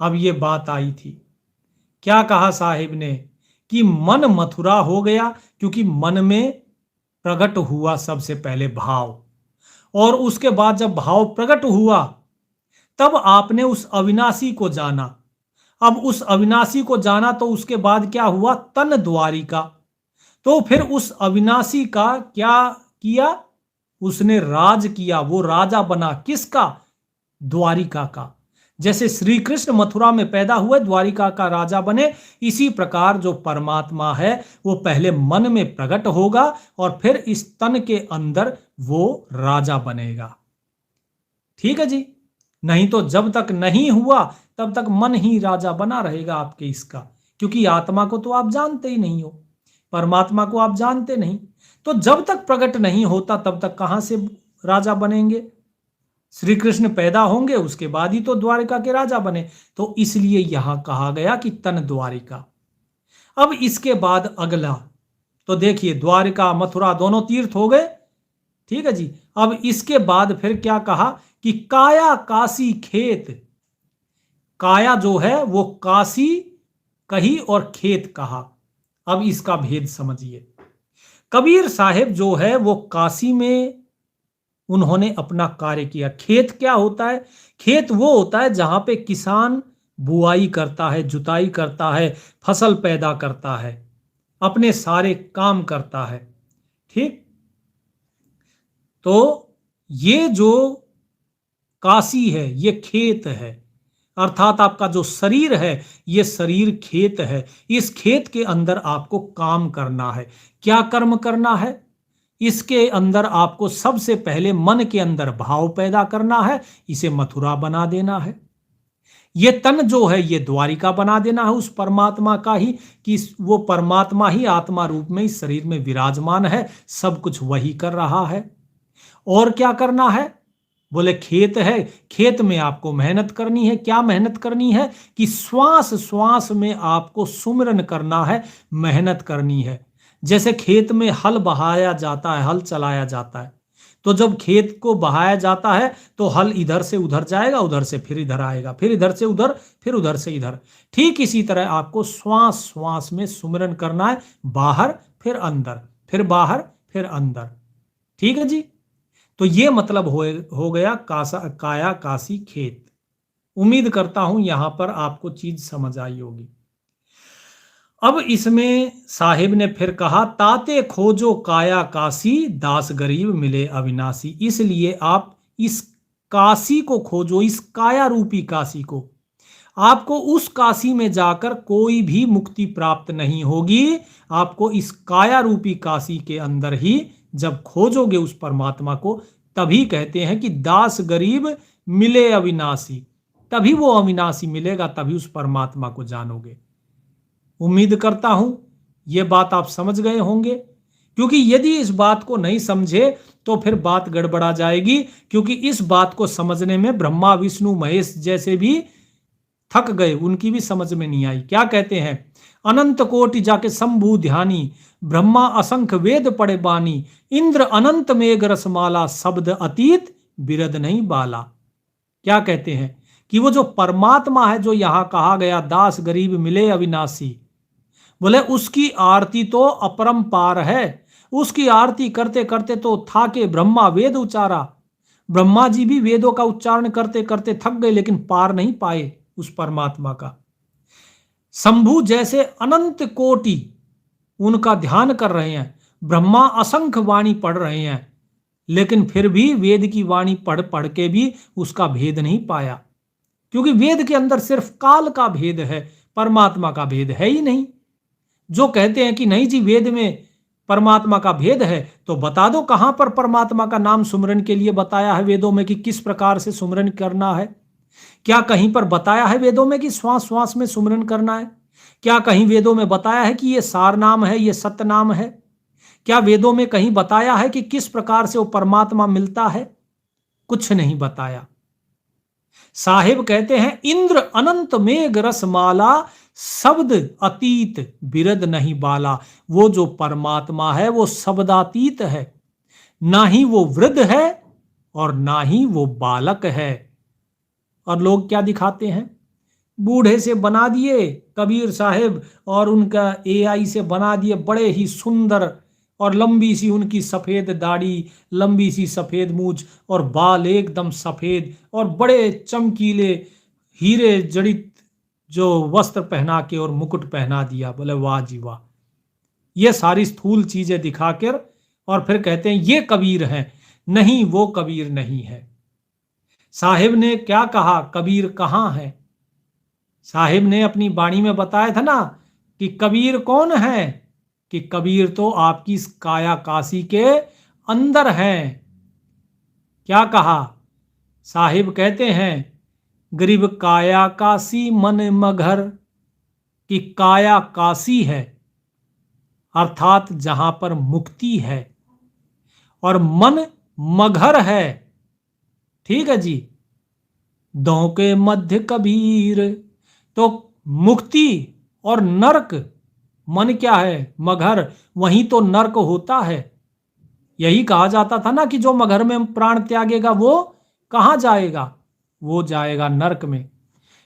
अब ये बात आई थी, क्या कहा साहिब ने कि मन मथुरा हो गया क्योंकि मन में प्रकट हुआ सबसे पहले भाव, और उसके बाद जब भाव प्रकट हुआ तब आपने उस अविनाशी को जाना। अब उस अविनाशी को जाना तो उसके बाद क्या हुआ, तन द्वारिका। तो फिर उस अविनाशी का क्या किया, उसने राज किया, वो राजा बना, किसका, द्वारिका का। जैसे श्री कृष्ण मथुरा में पैदा हुए, द्वारिका का राजा बने, इसी प्रकार जो परमात्मा है वो पहले मन में प्रकट होगा और फिर इस तन के अंदर वो राजा बनेगा। ठीक है जी। नहीं तो जब तक नहीं हुआ तब तक मन ही राजा बना रहेगा आपके इसका, क्योंकि आत्मा को तो आप जानते ही नहीं हो, परमात्मा को आप जानते नहीं। तो जब तक प्रकट नहीं होता तब तक कहां से राजा बनेंगे। श्री कृष्ण पैदा होंगे उसके बाद ही तो द्वारिका के राजा बने। तो इसलिए यहां कहा गया कि तन द्वारिका। अब इसके बाद अगला तो देखिए, द्वारिका मथुरा दोनों तीर्थ हो गए। ठीक है जी। अब इसके बाद फिर क्या कहा कि काया काशी खेत। काया जो है वो काशी कही और खेत कहा। अब इसका भेद समझिए। कबीर साहिब जो है वो काशी में उन्होंने अपना कार्य किया। खेत क्या होता है, खेत वो होता है जहां पे किसान बुआई करता है, जुताई करता है, फसल पैदा करता है, अपने सारे काम करता है। ठीक। तो ये जो काशी है ये खेत है, अर्थात आपका जो शरीर है ये शरीर खेत है। इस खेत के अंदर आपको काम करना है। क्या कर्म करना है? इसके अंदर आपको सबसे पहले मन के अंदर भाव पैदा करना है, इसे मथुरा बना देना है। ये तन जो है ये द्वारिका बना देना है उस परमात्मा का ही, कि वो परमात्मा ही आत्मा रूप में इस शरीर में विराजमान है, सब कुछ वही कर रहा है। और क्या करना है? बोले खेत है, खेत में आपको मेहनत करनी है। क्या मेहनत करनी है? कि श्वास श्वास में आपको सुमिरन करना है, मेहनत करनी है। जैसे खेत में हल बहाया जाता है, हल चलाया जाता है, तो जब खेत को बहाया जाता है तो हल इधर से उधर जाएगा, उधर से फिर इधर आएगा, फिर इधर से उधर, फिर उधर से इधर। ठीक इसी तरह आपको श्वास श्वास में सुमिरन करना है, बाहर फिर अंदर, फिर बाहर फिर अंदर। ठीक है जी। तो ये मतलब हो गया काया काशी खेत। उम्मीद करता हूं यहां पर आपको चीज समझ आई होगी। अब इसमें साहिब ने फिर कहा, ताते खोजो काया काशी, दास गरीब मिले अविनाशी। इसलिए आप इस काशी को खोजो, इस काया रूपी काशी को। आपको उस काशी में जाकर कोई भी मुक्ति प्राप्त नहीं होगी। आपको इस काया रूपी काशी के अंदर ही जब खोजोगे उस परमात्मा को, तभी कहते हैं कि दास गरीब मिले अविनाशी। तभी वो अविनाशी मिलेगा, तभी उस परमात्मा को जानोगे। उम्मीद करता हूं ये बात आप समझ गए होंगे, क्योंकि यदि इस बात को नहीं समझे तो फिर बात गड़बड़ा जाएगी। क्योंकि इस बात को समझने में ब्रह्मा विष्णु महेश जैसे भी थक गए, उनकी भी समझ में नहीं आई। क्या कहते हैं? अनंत कोटि जाके शंभु ध्यानी, ब्रह्मा असंख्य वेद पढ़े बानी, इंद्र अनंत मेघ रसमाला, शब्द अतीत बिरद नहीं बाला। क्या कहते हैं? कि वो जो परमात्मा है, जो यहां कहा गया दास गरीब मिले अविनाशी, बोले उसकी आरती तो अपरंपार है। उसकी आरती करते करते तो था के ब्रह्मा वेद उच्चारा। ब्रह्मा जी भी वेदों का उच्चारण करते करते थक गए, लेकिन पार नहीं पाए उस परमात्मा का। शंभु जैसे अनंत कोटि उनका ध्यान कर रहे हैं, ब्रह्मा असंख्य वाणी पढ़ रहे हैं, लेकिन फिर भी वेद की वाणी पढ़ पढ़ के भी उसका भेद नहीं पाया। क्योंकि वेद के अंदर सिर्फ काल का भेद है, परमात्मा का भेद है ही नहीं। जो कहते हैं कि नहीं जी वेद में परमात्मा का भेद है, तो बता दो कहां पर परमात्मा का नाम सुमरन के लिए बताया है वेदों में, कि किस प्रकार से सुमरन करना है। क्या कहीं पर बताया है वेदों में कि श्वास श्वास में सुमरन करना है? क्या कहीं वेदों में बताया है कि ये सार नाम है, ये सत्य नाम है? क्या वेदों में कहीं बताया है कि किस प्रकार से वो परमात्मा मिलता है? कुछ नहीं बताया। साहिब कहते हैं, इंद्र अनंत मेघ रसमाला, शब्द अतीत बिरद नहीं बाला। वो जो परमात्मा है वो शब्दातीत है, ना ही वो वृद्ध है और ना ही वो बालक है। और लोग क्या दिखाते हैं? बूढ़े से बना दिए कबीर साहिब, और उनका एआई से बना दिए बड़े ही सुंदर, और लंबी सी उनकी सफेद दाढ़ी, लंबी सी सफेद मूछ, और बाल एकदम सफेद, और बड़े चमकीले हीरे जड़ित जो वस्त्र पहना के और मुकुट पहना दिया। बोले वाह जी वाह। ये सारी स्थूल चीजें दिखाकर और फिर कहते हैं ये कबीर हैं। नहीं, वो कबीर नहीं है। साहिब ने क्या कहा? कबीर कहां है? साहिब ने अपनी वाणी में बताया था ना कि कबीर कौन है, कि कबीर तो आपकी इस काया काशी के अंदर है। क्या कहा? साहिब कहते हैं, गरीब काया काशी मन मगर, कि काया काशी है अर्थात जहां पर मुक्ति है, और मन मगर है। ठीक है जी। दो के मध्य कबीर, तो मुक्ति और नरक, मन क्या है? मगर, वहीं तो नरक होता है। यही कहा जाता था ना कि जो मगर में प्राण त्यागेगा वो कहां जाएगा? वो जाएगा नरक में।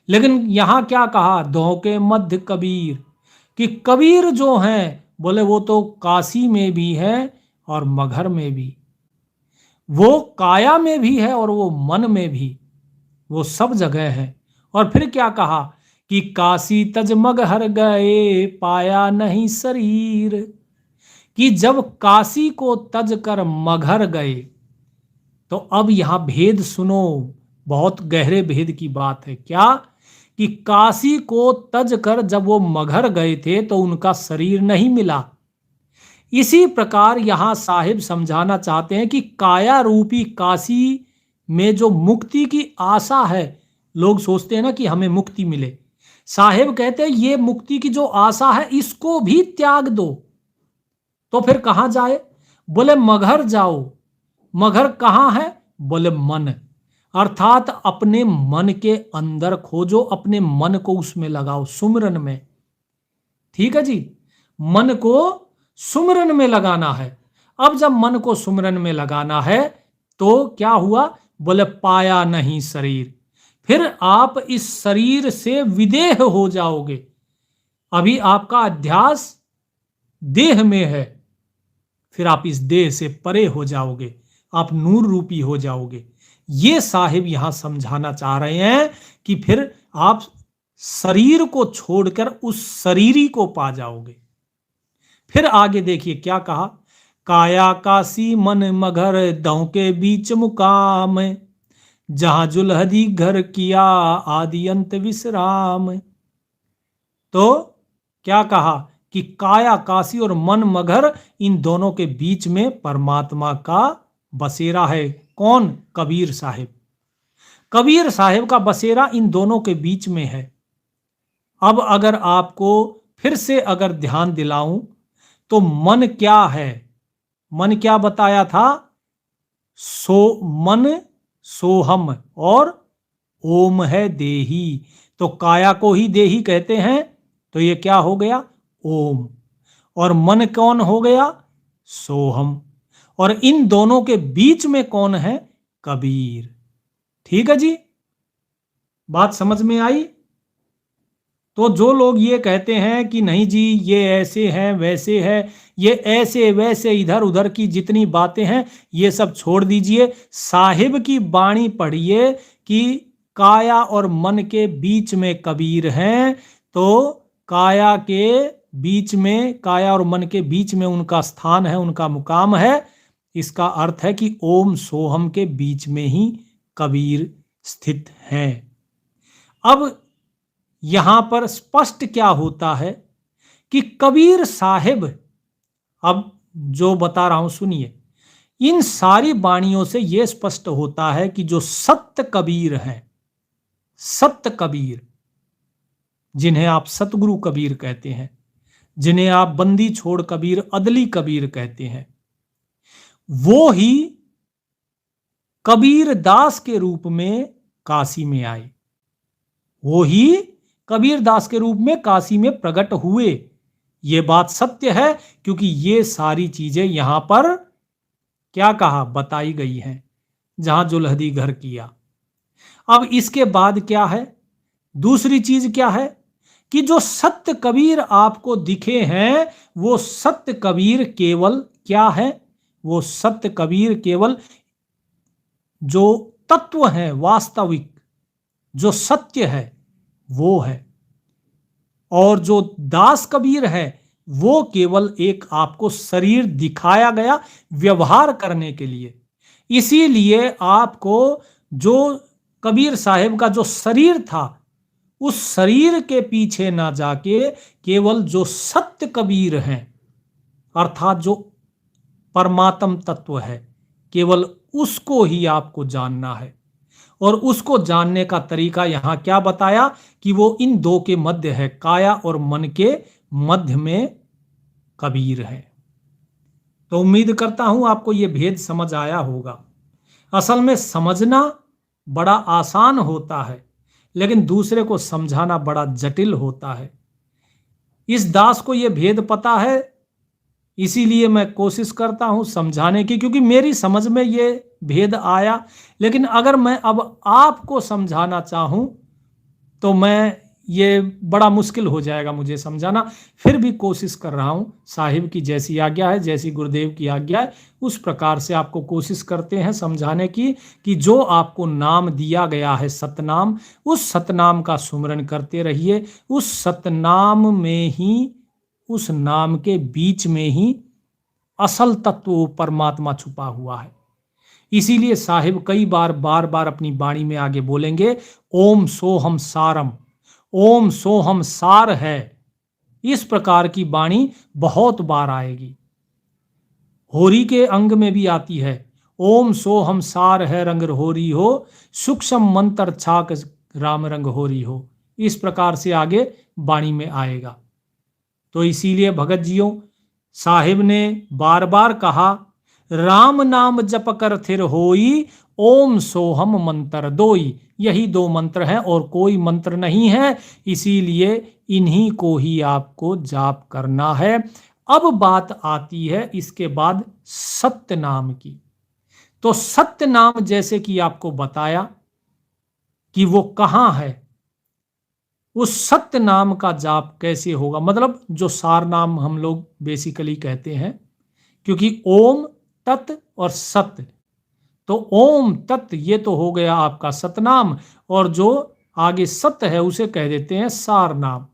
लेकिन यहां क्या कहा? दो के मध्य कबीर, कि कबीर जो हैं, बोले वो तो काशी में भी है और मगर में भी, वो काया में भी है और वो मन में भी, वो सब जगह है। और फिर क्या कहा? कि काशी तज मग हर गए, पाया नहीं शरीर, कि जब काशी को तज कर मगहर गए, तो अब यहां भेद सुनो, बहुत गहरे भेद की बात है। क्या? कि काशी को तज कर जब वो मगहर गए थे तो उनका शरीर नहीं मिला। इसी प्रकार यहां साहिब समझाना चाहते हैं कि काया रूपी काशी में जो मुक्ति की आशा है, लोग सोचते हैं ना कि हमें मुक्ति मिले, साहिब कहते हैं ये मुक्ति की जो आशा है इसको भी त्याग दो। तो फिर कहां जाए? बोले मगहर जाओ। मगहर कहां है? बोले मन, अर्थात अपने मन के अंदर खोजो, अपने मन को उसमें लगाओ, सुमरन में। ठीक है जी, मन को सुमरन में लगाना है। अब जब मन को सुमरन में लगाना है तो क्या हुआ? बोले पाया नहीं शरीर, फिर आप इस शरीर से विदेह हो जाओगे। अभी आपका अध्यास देह में है, फिर आप इस देह से परे हो जाओगे, आप नूर रूपी हो जाओगे। ये साहिब यहां समझाना चाह रहे हैं कि फिर आप शरीर को छोड़कर उस शरीरी को पा जाओगे। फिर आगे देखिए क्या कहा, काया काशी मन मगर दौ के बीच मुकाम, जहां जुलहदी घर किया आदि अंत विश्राम। तो क्या कहा कि काया काशी और मन मगर, इन दोनों के बीच में परमात्मा का बसेरा है। कौन? कबीर साहिब। कबीर साहिब का बसेरा इन दोनों के बीच में है। अब अगर आपको फिर से अगर ध्यान दिलाऊं तो मन क्या है? मन क्या बताया था? सो मन सोहम और ओम है देही। तो काया को ही देही कहते हैं, तो ये क्या हो गया? ओम। और मन कौन हो गया? सोहम। और इन दोनों के बीच में कौन है? कबीर। ठीक है जी, बात समझ में आई? तो जो लोग ये कहते हैं कि नहीं जी ये ऐसे हैं वैसे है, ये ऐसे वैसे इधर उधर की जितनी बातें हैं ये सब छोड़ दीजिए। साहिब की वाणी पढ़िए कि काया और मन के बीच में कबीर हैं। तो काया के बीच में, काया और मन के बीच में उनका स्थान है, उनका मुकाम है। इसका अर्थ है कि ओम सोहम के बीच में ही कबीर स्थित हैं। अब यहां पर स्पष्ट क्या होता है कि कबीर साहिब, अब जो बता रहा हूं सुनिए, इन सारी वाणियों से यह स्पष्ट होता है कि जो सत्य कबीर हैं, सत्य कबीर जिन्हें आप सतगुरु कबीर कहते हैं, जिन्हें आप बंदी छोड़ कबीर, अदली कबीर कहते हैं, वो ही कबीर दास के रूप में काशी में आए। वो ही कबीर दास के रूप में काशी में प्रकट हुए। ये बात सत्य है, क्योंकि ये सारी चीजें यहां पर क्या कहा बताई गई हैं, जहां जुलहदी घर किया। अब इसके बाद क्या है? दूसरी चीज क्या है कि जो सत्य कबीर आपको दिखे हैं, वो सत्य कबीर केवल क्या है? वो सत्य कबीर केवल जो तत्व है, वास्तविक जो सत्य है वो है। और जो दास कबीर है वो केवल एक आपको शरीर दिखाया गया व्यवहार करने के लिए। इसीलिए आपको जो कबीर साहिब का जो शरीर था, उस शरीर के पीछे ना जाके केवल जो सत्य कबीर हैं, अर्थात जो परमात्म तत्व है, केवल उसको ही आपको जानना है। और उसको जानने का तरीका यहां क्या बताया कि वो इन दो के मध्य है, काया और मन के मध्य में कबीर है। तो उम्मीद करता हूं आपको ये भेद समझ आया होगा। असल में समझना बड़ा आसान होता है, लेकिन दूसरे को समझाना बड़ा जटिल होता है। इस दास को ये भेद पता है, इसीलिए मैं कोशिश करता हूं समझाने की, क्योंकि मेरी समझ में ये भेद आया। लेकिन अगर मैं अब आपको समझाना चाहूं तो मैं ये बड़ा मुश्किल हो जाएगा मुझे समझाना। फिर भी कोशिश कर रहा हूं, साहिब की जैसी आज्ञा है, जैसी गुरुदेव की आज्ञा है, उस प्रकार से आपको कोशिश करते हैं समझाने की कि जो आपको नाम दिया गया है सतनाम, उस सतनाम का सुमिरन करते रहिए। उस सतनाम में ही, उस नाम के बीच में ही असल तत्व परमात्मा छुपा हुआ है। इसीलिए साहिब कई बार बार बार अपनी वाणी में आगे बोलेंगे, ओम सोहम सारम। ओम सोहम सार है, इस प्रकार की वाणी बहुत बार आएगी। होरी के अंग में भी आती है, ओम सोहम सार है रंग होरी हो, सूक्ष्म मंत्र छाक राम रंग होरी हो। इस प्रकार से आगे वाणी में आएगा। तो इसीलिए भगत जियों साहिब ने बार बार कहा, राम नाम जप कर थिर होई, ओम सोहम मंत्र दोई। यही दो मंत्र हैं और कोई मंत्र नहीं है, इसीलिए इन्हीं को ही आपको जाप करना है। अब बात आती है इसके बाद सत्य नाम की। तो सत्य नाम जैसे कि आपको बताया कि वो कहां है, उस सत्य नाम का जाप कैसे होगा, मतलब जो सार नाम हम लोग बेसिकली कहते हैं, क्योंकि ओम तत् और सत्य, तो ओम तत्व ये तो हो गया आपका सतनाम, और जो आगे सत्य है उसे कह देते हैं सार नाम।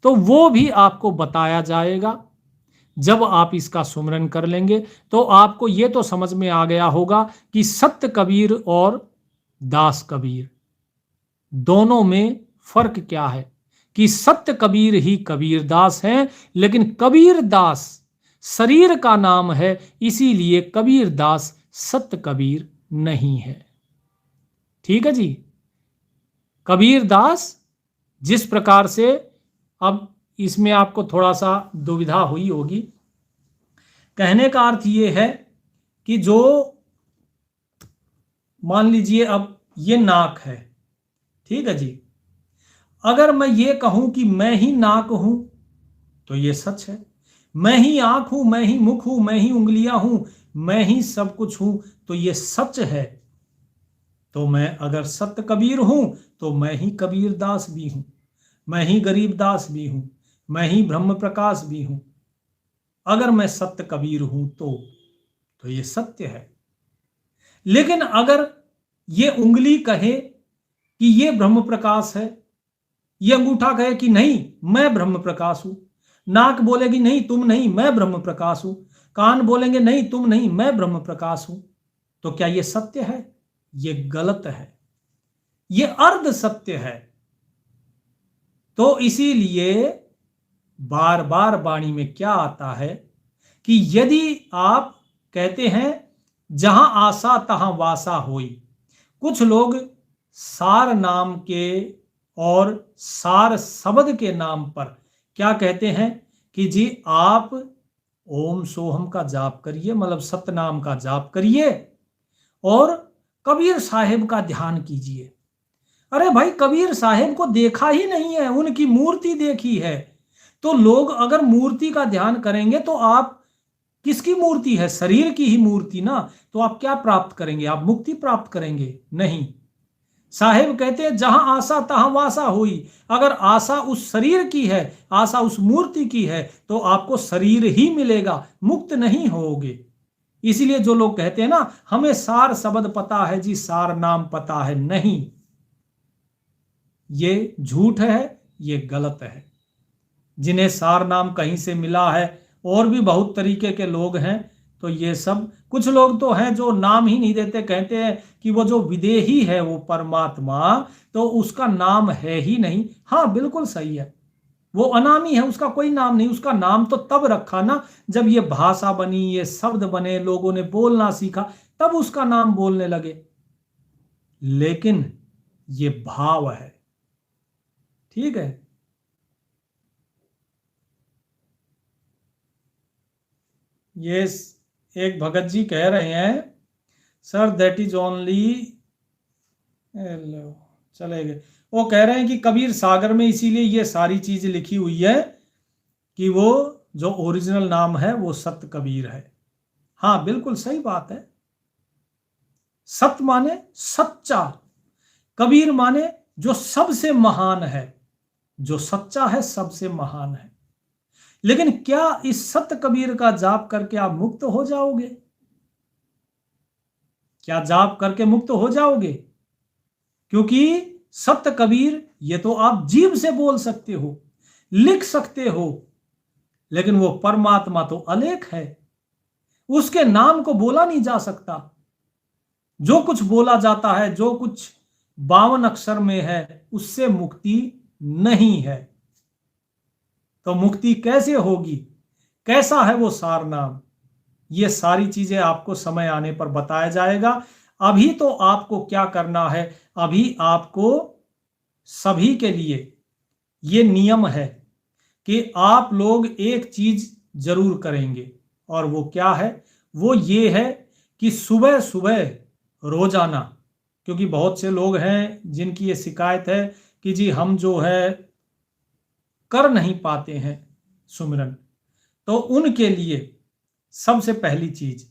तो वो भी आपको बताया जाएगा जब आप इसका सुमरन कर लेंगे। तो आपको ये तो समझ में आ गया होगा कि सत्य कबीर और दास कबीर दोनों में फर्क क्या है, कि सत्य कबीर ही कबीर दास हैं, लेकिन कबीर दास शरीर का नाम है, इसीलिए कबीर दास सत्य कबीर नहीं है। ठीक है जी। कबीर दास जिस प्रकार से, अब इसमें आपको थोड़ा सा दुविधा हुई होगी, कहने का अर्थ ये है कि जो मान लीजिए अब ये नाक है, ठीक है जी, अगर मैं ये कहूं कि मैं ही नाक हूं तो ये सच है, मैं ही आंख हूं, मैं ही मुख हूं, मैं ही उंगलियां हूं, मैं ही सब कुछ हूं, तो ये सच है। तो मैं अगर सत्य कबीर हूं तो मैं ही कबीर दास भी हूं, मैं ही गरीब दास भी हूं, मैं ही ब्रह्म प्रकाश भी हूं। अगर मैं सत्य कबीर हूं तो ये सत्य है। लेकिन अगर ये उंगली कहे कि ये ब्रह्म प्रकाश है, ये अंगूठा कहे कि नहीं मैं ब्रह्म प्रकाश हूं, नाक बोलेगी नहीं तुम नहीं मैं ब्रह्म प्रकाश हूं, कान बोलेंगे नहीं तुम नहीं मैं ब्रह्म प्रकाश हूं, तो क्या ये सत्य है? ये गलत है, ये अर्ध सत्य है। तो इसीलिए बार बार वाणी में क्या आता है कि यदि आप कहते हैं जहां आशा तहां वासा होई, कुछ लोग सार नाम के और सार शब्द के नाम पर क्या कहते हैं कि जी आप ओम सोहम का जाप करिए, मतलब सतनाम का जाप करिए और कबीर साहिब का ध्यान कीजिए। अरे भाई कबीर साहिब को देखा ही नहीं है, उनकी मूर्ति देखी है। तो लोग अगर मूर्ति का ध्यान करेंगे तो आप किसकी मूर्ति है? शरीर की ही मूर्ति ना। तो आप क्या प्राप्त करेंगे? आप मुक्ति प्राप्त करेंगे? नहीं। साहिब कहते हैं जहां आशा तहां वासा हुई। अगर आशा उस शरीर की है, आशा उस मूर्ति की है, तो आपको शरीर ही मिलेगा, मुक्त नहीं होगे। इसीलिए जो लोग कहते हैं ना हमें सार शब्द पता है जी, सार नाम पता है, नहीं, ये झूठ है, ये गलत है। जिन्हें सार नाम कहीं से मिला है, और भी बहुत तरीके के लोग हैं, तो ये सब, कुछ लोग तो हैं जो नाम ही नहीं देते, कहते हैं कि वो जो विदेही है वो परमात्मा, तो उसका नाम है ही नहीं। हाँ बिल्कुल सही है, वो अनामी है, उसका कोई नाम नहीं। उसका नाम तो तब रखा ना जब ये भाषा बनी, ये शब्द बने, लोगों ने बोलना सीखा, तब उसका नाम बोलने लगे। लेकिन ये भाव है, ठीक है। ये एक भगत जी कह रहे हैं, सर दैट इज ओनली, चले गए। वो कह रहे हैं कि कबीर सागर में इसीलिए ये सारी चीज लिखी हुई है कि वो जो ओरिजिनल नाम है वो सत्य कबीर है। हाँ बिल्कुल सही बात है। सत्य माने सच्चा, कबीर माने जो सबसे महान है, जो सच्चा है सबसे महान है। लेकिन क्या इस सत्य कबीर का जाप करके आप मुक्त हो जाओगे? क्या जाप करके मुक्त हो जाओगे? क्योंकि सत्य कबीर ये तो आप जीभ से बोल सकते हो, लिख सकते हो, लेकिन वो परमात्मा तो अलेख है, उसके नाम को बोला नहीं जा सकता। जो कुछ बोला जाता है, जो कुछ 52 अक्षर में है, उससे मुक्ति नहीं है। तो मुक्ति कैसे होगी, कैसा है वो सार नाम, ये सारी चीजें आपको समय आने पर बताया जाएगा। अभी तो आपको क्या करना है, अभी आपको सभी के लिए ये नियम है कि आप लोग एक चीज जरूर करेंगे, और वो क्या है, वो ये है कि सुबह सुबह रोजाना, क्योंकि बहुत से लोग हैं जिनकी ये शिकायत है कि जी हम जो है कर नहीं पाते हैं सुमिरन, तो उनके लिए सबसे पहली चीज,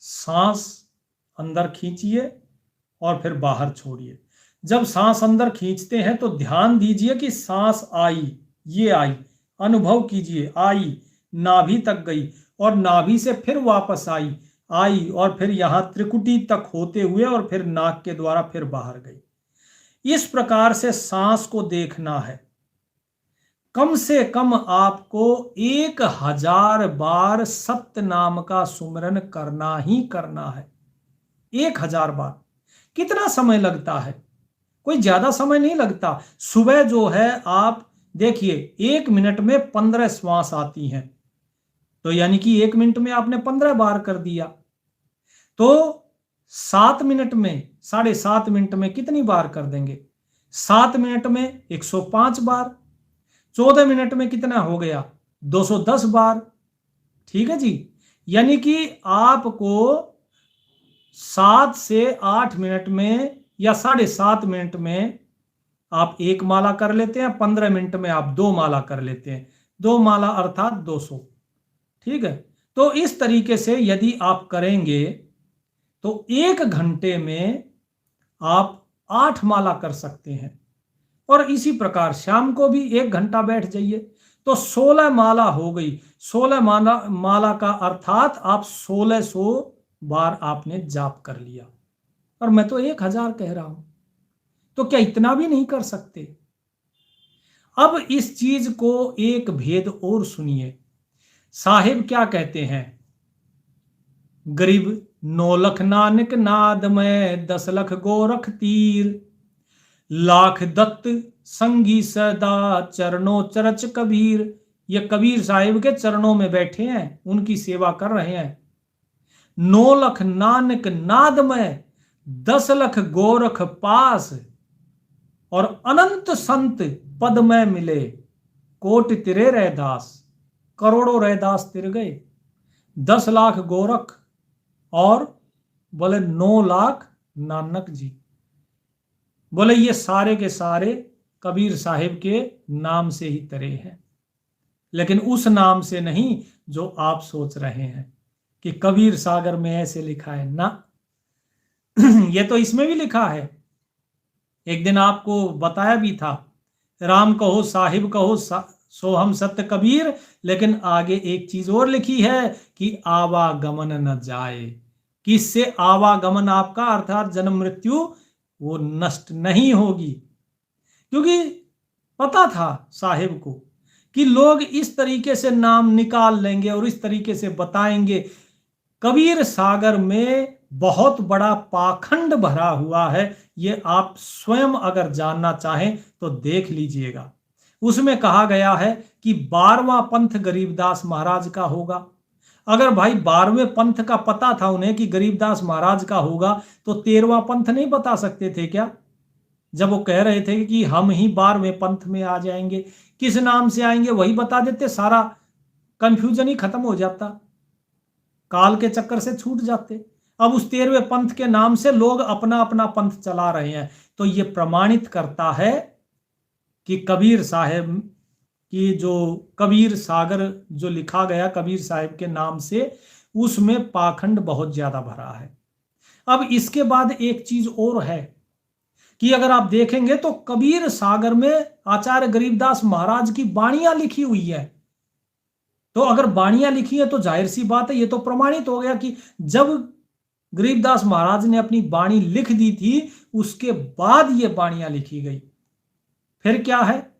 सांस अंदर खींचिए और फिर बाहर छोड़िए। जब सांस अंदर खींचते हैं तो ध्यान दीजिए कि सांस आई, ये आई, अनुभव कीजिए, आई, नाभि तक गई और नाभि से फिर वापस आई, आई और फिर यहां त्रिकुटी तक होते हुए और फिर नाक के द्वारा फिर बाहर गई। इस प्रकार से सांस को देखना है। कम से कम आपको 1000 बार सत्य नाम का सुमिरन करना ही करना है। 1000 बार। कितना समय लगता है, कोई ज्यादा समय नहीं लगता। सुबह जो है आप देखिए 1 मिनट में 15 श्वास आती हैं, तो यानी कि 1 मिनट में आपने 15 बार कर दिया। तो 7 मिनट में, 7.5 मिनट में कितनी बार कर देंगे, 7 मिनट में 105 बार, 14 मिनट में कितना हो गया, 210 बार। ठीक है जी, यानी कि आपको 7 से 8 मिनट में या 7.5 मिनट में आप 1 माला कर लेते हैं, 15 मिनट में आप 2 माला कर लेते हैं, 2 माला अर्थात 200। ठीक है, तो इस तरीके से यदि आप करेंगे तो 1 घंटे में आप 8 माला कर सकते हैं। और इसी प्रकार शाम को भी 1 घंटा बैठ जाइए तो 16 माला हो गई। 16 माला का अर्थात आप 1600 बार आपने जाप कर लिया। और मैं तो 1000 कह रहा हूं, तो क्या इतना भी नहीं कर सकते? अब इस चीज को एक भेद और सुनिए। साहिब क्या कहते हैं, गरीब 9 लख नानक नाद में 10 लख गोरख तीर, लाख दत्त संगी सदा चरणों चरच कबीर। ये कबीर साहिब के चरणों में बैठे हैं, उनकी सेवा कर रहे हैं। 9 लख नानक नाद में 10 लख गोरख पास, और अनंत संत पद में मिले, कोटि तिरे रैदास। करोड़ों रैदास तिर गए, 10 लाख गोरख और बोले 9 लाख नानक जी। बोले ये सारे के सारे कबीर साहिब के नाम से ही तरे हैं, लेकिन उस नाम से नहीं जो आप सोच रहे हैं कि कबीर सागर में ऐसे लिखा है ना। ये तो इसमें भी लिखा है, एक दिन आपको बताया भी था, राम कहो साहिब कहो सो हम सत्य कबीर, लेकिन आगे एक चीज और लिखी है कि आवागमन न जाए। किससे आवागमन आपका अर्थात जन्म मृत्यु वो नष्ट नहीं होगी, क्योंकि पता था साहिब को कि लोग इस तरीके से नाम निकाल लेंगे और इस तरीके से बताएंगे। कबीर सागर में बहुत बड़ा पाखंड भरा हुआ है, ये आप स्वयं अगर जानना चाहें तो देख लीजिएगा। उसमें कहा गया है कि 12वां पंथ गरीबदास महाराज का होगा। अगर भाई 12वें पंथ का पता था उन्हें कि गरीबदास महाराज का होगा, तो 13वां पंथ नहीं बता सकते थे क्या? जब वो कह रहे थे कि हम ही 12वें पंथ में आ जाएंगे, किस नाम से आएंगे वही बता देते, सारा कंफ्यूजन ही खत्म हो जाता, काल के चक्कर से छूट जाते। अब उस 13वें पंथ के नाम से लोग अपना अपना पंथ चला रहे हैं। तो ये प्रमाणित करता है कि कबीर साहिब की जो कबीर सागर जो लिखा गया कबीर साहिब के नाम से, उसमें पाखंड बहुत ज्यादा भरा है। अब इसके बाद एक चीज और है कि अगर आप देखेंगे तो कबीर सागर में आचार्य गरीबदास महाराज की बाणियां लिखी हुई है। तो अगर बाणियां लिखी है तो जाहिर सी बात है, ये तो प्रमाणित हो गया कि जब गरीबदास महाराज ने अपनी बाणी लिख दी थी उसके बाद ये बाणियां लिखी गई। फिर क्या है,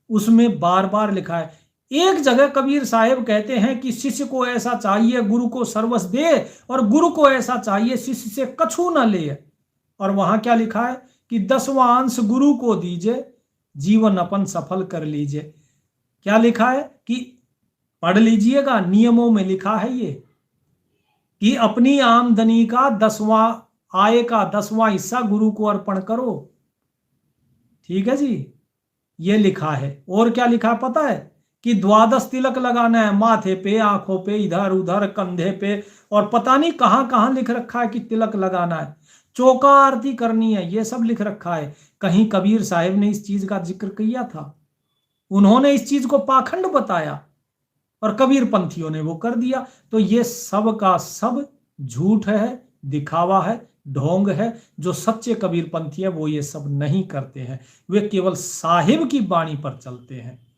उसमें बार बार लिखा है। एक जगह कबीर साहिब कहते हैं कि शिष्य को ऐसा चाहिए गुरु को सर्वस्व दे, और गुरु को ऐसा चाहिए शिष्य से कछु न ले। और वहां क्या लिखा है कि 10वां अंश गुरु को दीजिए जीवन अपन सफल कर लीजिए। क्या लिखा है कि पढ़ लीजिएगा, नियमों में लिखा है ये कि अपनी आमदनी का 10वां, आय का 10वां हिस्सा गुरु को अर्पण करो। ठीक है जी, ये लिखा है। और क्या लिखा है पता है कि 12 तिलक लगाना है, माथे पे, आंखों पे, इधर उधर, कंधे पे, और पता नहीं कहां कहां लिख रखा है कि तिलक लगाना है, चौका आरती करनी है, ये सब लिख रखा है। कहीं कबीर साहिब ने इस चीज का जिक्र किया था? उन्होंने इस चीज को पाखंड बताया और कबीर पंथियों ने वो कर दिया। तो ये सब का सब झूठ है, दिखावा है, ढोंग है। जो सच्चे कबीर पंथी है वो ये सब नहीं करते हैं, वे केवल साहिब की बाणी पर चलते हैं।